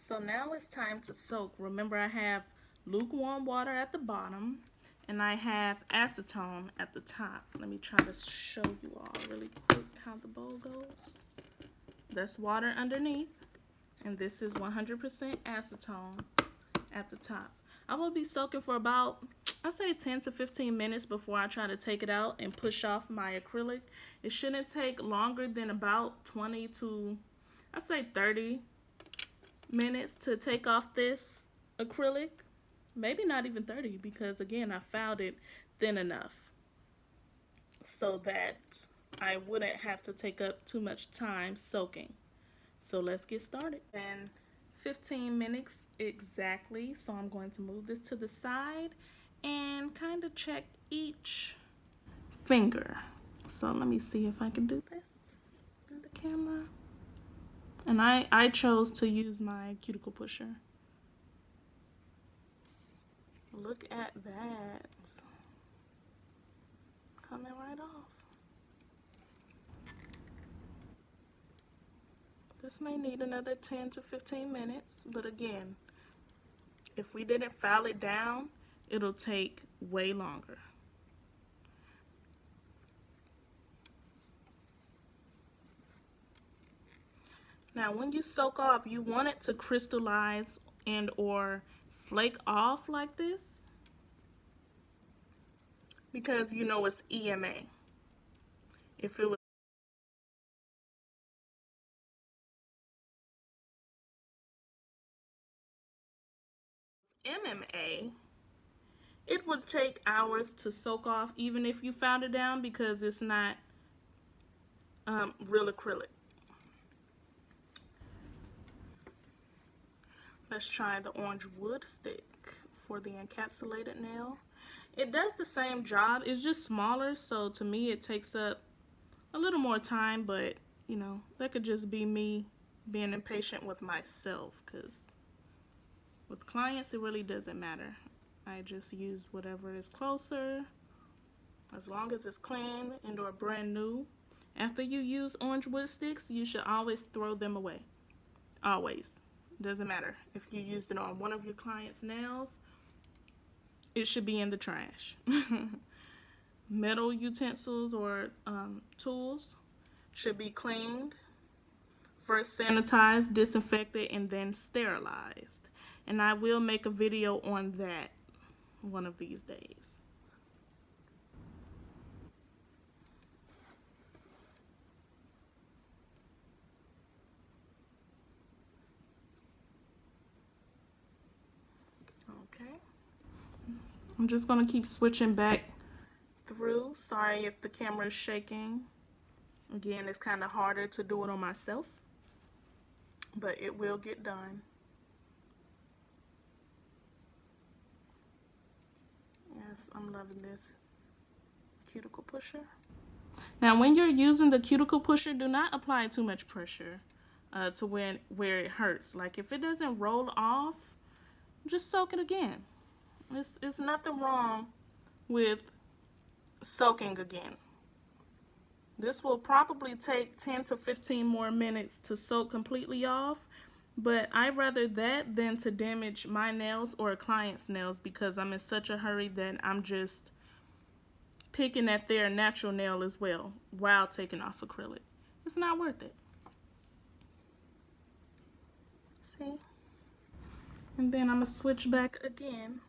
So now it's time to soak. Remember, I have lukewarm water at the bottom and I have acetone at the top. Let me try to show you all really quick how the bowl goes. That's water underneath, and this is 100% acetone at the top. I will be soaking for about, I'd say 10 to 15 minutes before I try to take it out and push off my acrylic. It shouldn't take longer than about 20 to, I'd say 30 minutes to take off this acrylic. Maybe not even 30, because again, I found it thin enough so that I wouldn't have to take up too much time soaking. So let's get started. And 15 minutes exactly, so I'm going to move this to the side and kind of check each finger. So let me see if I can do this in the camera. And I chose to use my cuticle pusher. Look at that. Coming right off. This may need another 10 to 15 minutes, but again, if we didn't file it down, it'll take way longer. Now, when you soak off, you want it to crystallize and or flake off like this, because you know it's EMA. If it was MMA, it would take hours to soak off even if you found it down, because it's not real acrylic. Let's try the orange wood stick for the encapsulated nail. It does the same job, it's just smaller, so to me it takes up a little more time, but you know, that could just be me being impatient with myself, because with clients it really doesn't matter. I just use whatever is closer, as long as it's clean and or brand new. After you use orange wood sticks, you should always throw them away. Always. Doesn't matter. If you used it on one of your clients' nails, it should be in the trash. Metal utensils or tools should be cleaned, first sanitized, disinfected, and then sterilized. And I will make a video on that one of these days. Okay. I'm just going to keep switching back through. Sorry if the camera is shaking. Again, it's kind of harder to do it on myself, but it will get done. Yes, I'm loving this cuticle pusher. Now, when you're using the cuticle pusher, do not apply too much pressure to where it hurts. Like if it doesn't roll off, just soak it again. It's nothing wrong with soaking again. This will probably take 10 to 15 more minutes to soak completely off, but I'd rather that than to damage my nails or a client's nails, because I'm in such a hurry that I'm just picking at their natural nail as well while taking off acrylic. It's not worth it. See? And then I'm going to switch back again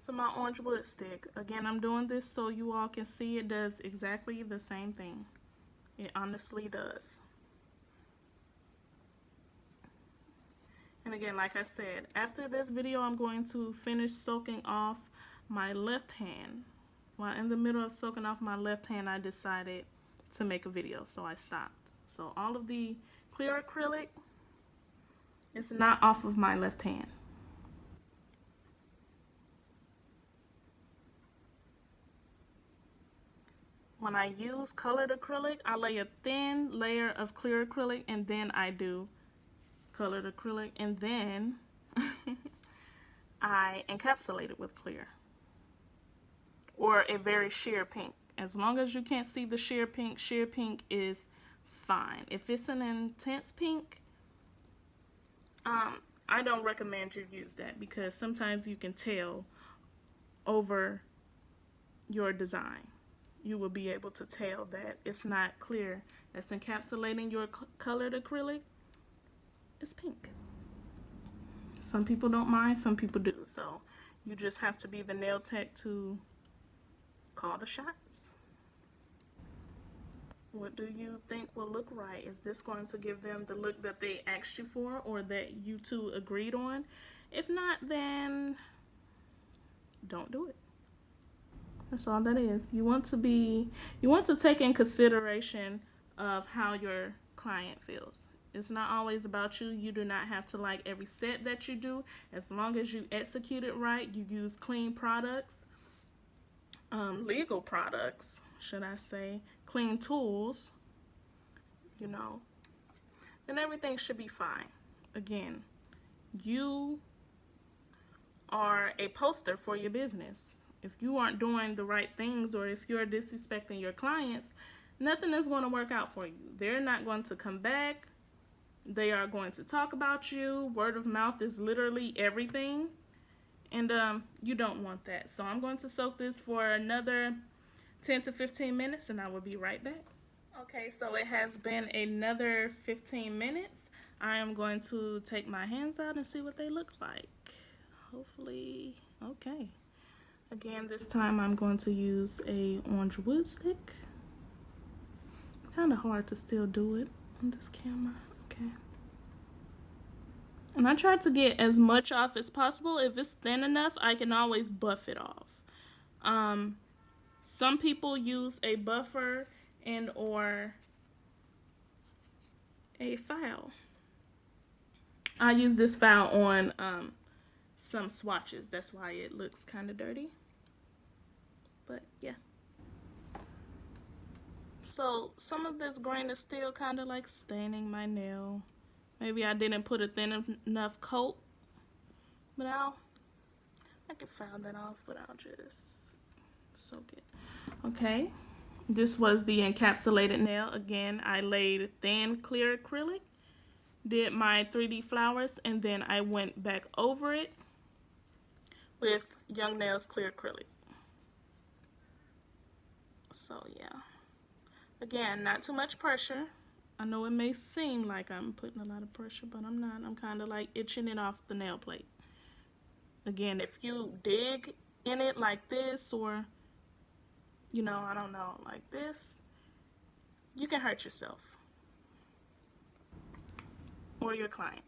to my orange wood stick. Again, I'm doing this so you all can see it does exactly the same thing. It honestly does. And again, like I said, after this video, I'm going to finish soaking off my left hand. While in the middle of soaking off my left hand, I decided to make a video, so I stopped. So all of the clear acrylic is not off of my left hand. When I use colored acrylic, I lay a thin layer of clear acrylic, and then I do colored acrylic, and then I encapsulate it with clear or a very sheer pink. As long as you can't see the sheer pink is fine. If it's an intense pink, I don't recommend you use that because sometimes you can tell over your design. You will be able to tell that it's not clear. That's encapsulating your colored acrylic. It's pink. Some people don't mind, some people do. So you just have to be the nail tech to call the shots. What do you think will look right? Is this going to give them the look that they asked you for or that you two agreed on? If not, then don't do it. That's all that is. You want to take in consideration of how your client feels. It's not always about you. You do not have to like every set that you do. As long as you execute it right, you use clean products, legal products, should I say, clean tools, you know, then everything should be fine. Again, you are a poster for your business. If you aren't doing the right things or if you're disrespecting your clients, nothing is going to work out for you. They're not going to come back. They are going to talk about you. Word of mouth is literally everything. And you don't want that. So I'm going to soak this for another 10 to 15 minutes and I will be right back. Okay, so it has been another 15 minutes. I am going to take my hands out and see what they look like. Hopefully, okay. Again, this time I'm going to use a orange wood stick. It's kind of hard to still do it on this camera. Okay. And I try to get as much off as possible. If it's thin enough, I can always buff it off. Some people use a buffer and or a file. I use this file on some swatches. That's why it looks kind of dirty. But yeah. So some of this grain is still kind of like staining my nail. Maybe I didn't put a thin enough coat. But I can file that off, but I'll just soak it. Okay. This was the encapsulated nail. Again, I laid thin clear acrylic, did my 3D flowers, and then I went back over it with Young Nails clear acrylic. So yeah, again, not too much pressure. I know it may seem like I'm putting a lot of pressure, but I'm not. I'm kind of like itching it off the nail plate. Again, if you dig in it like this, or you know, I don't know, like this, you can hurt yourself or your client.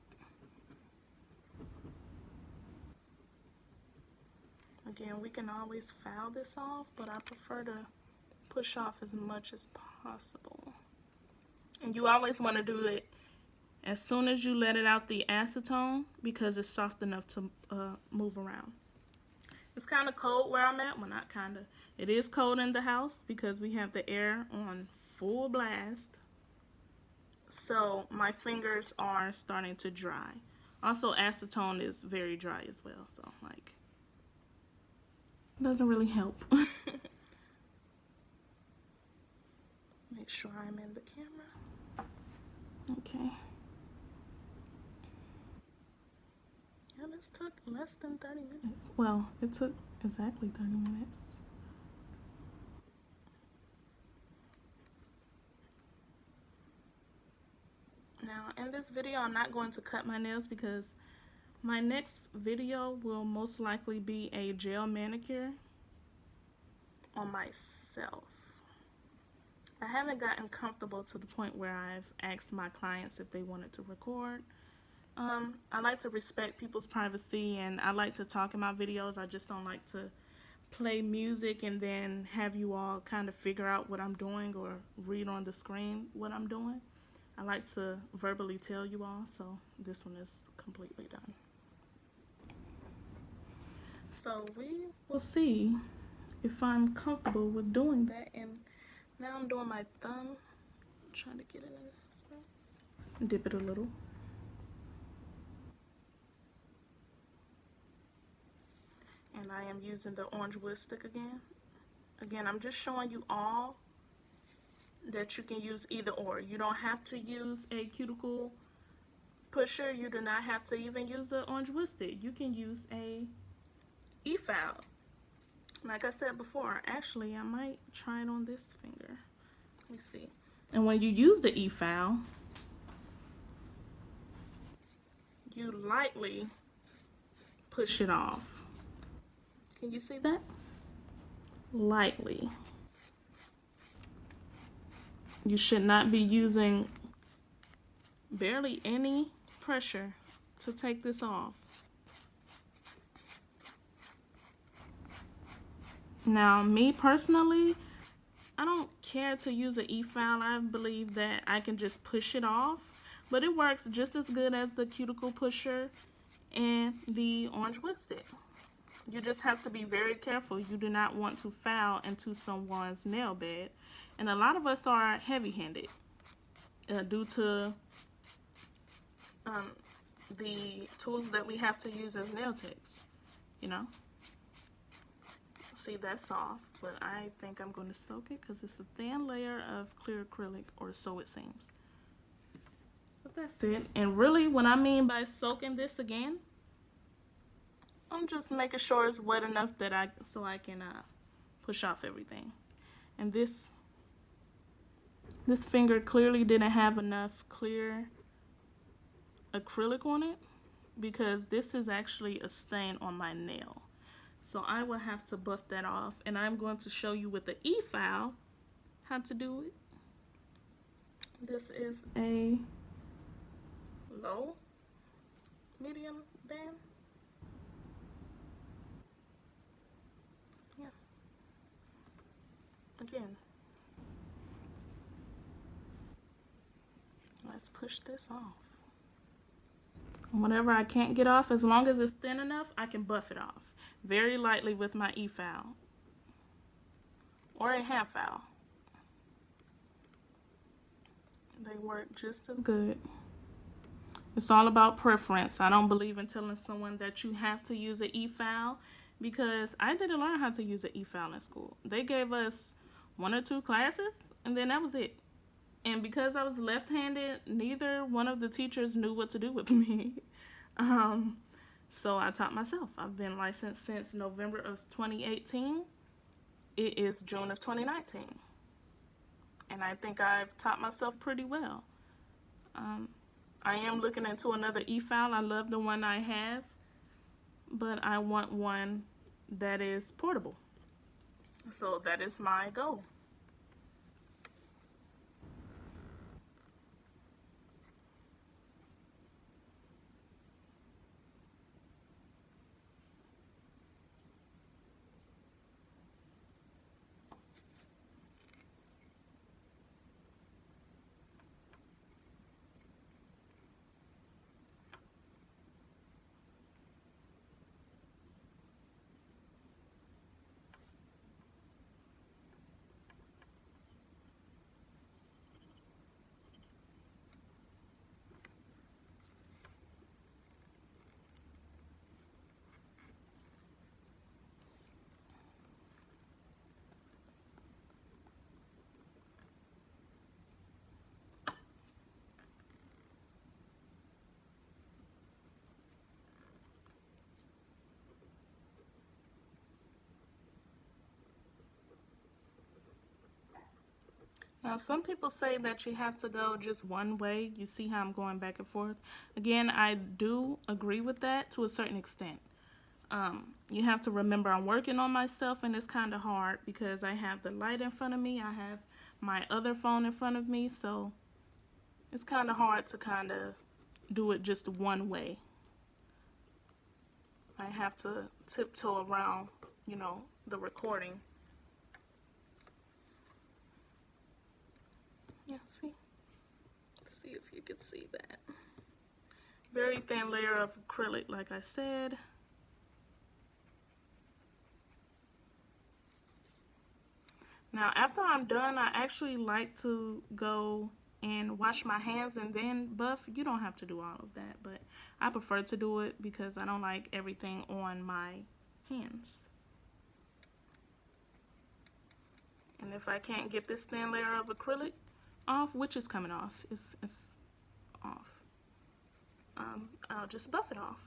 Again, we can always file this off, but I prefer to push off as much as possible. And you always want to do it as soon as you let it out the acetone because it's soft enough to move around. It's kind of cold where I'm at. Well, not kind of. It is cold in the house because we have the air on full blast. So my fingers are starting to dry. Also, acetone is very dry as well. So, like, it doesn't really help. Make sure I'm in the camera. Okay. Yeah, this took less than 30 minutes. Well, it took exactly 30 minutes. Now, in this video, I'm not going to cut my nails because my next video will most likely be a gel manicure on myself. I haven't gotten comfortable to the point where I've asked my clients if they wanted to record. I like to respect people's privacy and I like to talk in my videos. I just don't like to play music and then have you all kind of figure out what I'm doing or read on the screen what I'm doing. I like to verbally tell you all, so this one is completely done. So we will see if I'm comfortable with doing that. And now I'm doing my thumb, trying to get it in. Dip it a little. And I am using the orange wood stick again. Again, I'm just showing you all that you can use either or. You don't have to use a cuticle pusher, you do not have to even use the orange wood stick. You can use a e-file. Like I said before, actually I might try it on this finger. Let me see. And when you use the e-file, you lightly push it off. Can you see that? Lightly. You should not be using barely any pressure to take this off. Now, me personally, I don't care to use an e-file. I believe that I can just push it off, but it works just as good as the cuticle pusher and the orange wood stick. You just have to be very careful. You do not want to foul into someone's nail bed. And a lot of us are heavy-handed due to the tools that we have to use as nail techs, you know. See, that's soft, but I think I'm going to soak it because it's a thin layer of clear acrylic, or so it seems. But that's it. And really, what I mean by soaking this again, I'm just making sure it's wet enough that I can push off everything. And this finger clearly didn't have enough clear acrylic on it, because this is actually a stain on my nail. So I will have to buff that off, and I'm going to show you with the e-file how to do it. This is a low medium band. Yeah. Again, let's push this off. Whatever I can't get off, as long as it's thin enough, I can buff it off very lightly with my e-file or a half file. They work just as good. It's all about preference. I don't believe in telling someone that you have to use an e-file, because I didn't learn how to use an e-file in school. They gave us 1 or 2 classes, and then that was it. And because I was left-handed, neither one of the teachers knew what to do with me. So I taught myself. I've been licensed since November of 2018. It is June of 2019. And I think I've taught myself pretty well. I am looking into another e-file. I love the one I have, but I want one that is portable. So that is my goal. Now, some people say that you have to go just one way. You see how I'm going back and forth? Again, I do agree with that to a certain extent. You have to remember I'm working on myself, and it's kind of hard because I have the light in front of me. I have my other phone in front of me, so it's kind of hard to kind of do it just one way. I have to tiptoe around, you know, the recording. Yeah, see? Let's see if you can see that. Very thin layer of acrylic, like I said. Now, after I'm done, I actually like to go and wash my hands and then buff. You don't have to do all of that, but I prefer to do it because I don't like everything on my hands. And if I can't get this thin layer of acrylic off, which is coming off, it's off. I'll just buff it off.